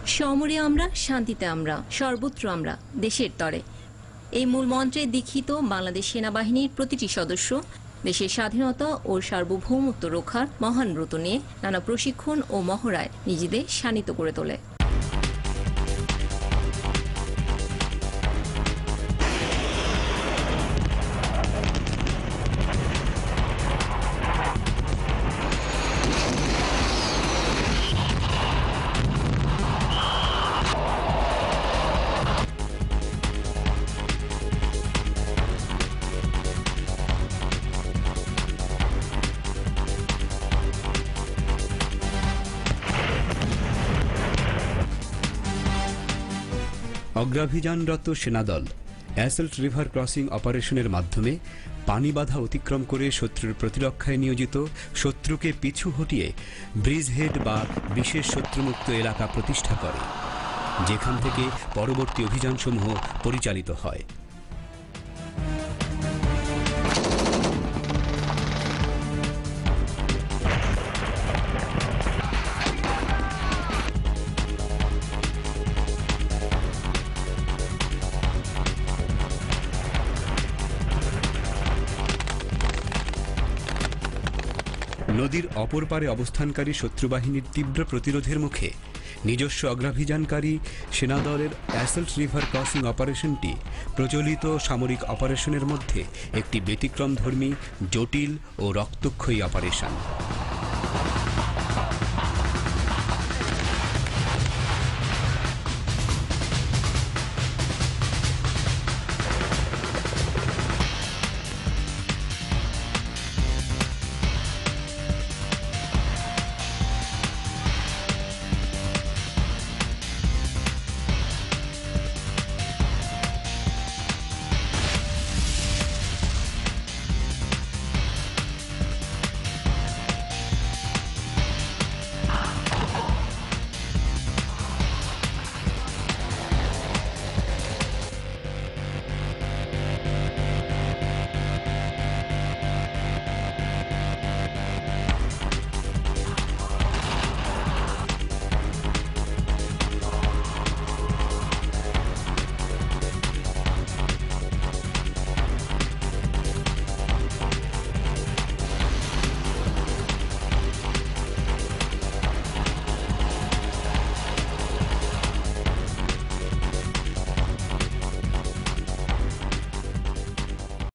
সমরে আমরা, শান্তিতে আমরা, সর্বত্র আমরা, দেশের তরে। এই মূল মন্ত্রে দীক্ষিত বাংলাদেশ সেনাবাহিনীর প্রতিটি সদস্য দেশের স্বাধীনতা ও সার্বভৌমত্ব রক্ষার মহান ব্রত নিয়ে নানা প্রশিক্ষণ ও মহড়ায় নিজেদের শানিত করে তোলে। অগ্রাভিযানরত সেনাদল অ্যাসল্ট রিভার ক্রসিং অপারেশনের মাধ্যমে পানি বাধা অতিক্রম করে শত্রুর প্রতিরক্ষায় নিয়োজিত শত্রুকে পিছু হটিয়ে ব্রিজহেড বা বিশেষ শত্রুমুক্ত এলাকা প্রতিষ্ঠা করে, যেখান থেকে পরবর্তী অভিযানসমূহ পরিচালিত হয়। নদীর অপর পারে অবস্থানকারী শত্রুবাহিনীর তীব্র প্রতিরোধের মুখে নিজস্ব অগ্রাভিযানকারী সেনাদলের অ্যাসল্ট রিভার ক্রসিং অপারেশনটি প্রচলিত সামরিক অপারেশনের মধ্যে একটি ব্যতিক্রমধর্মী, জটিল ও রক্তক্ষয়ী অপারেশন।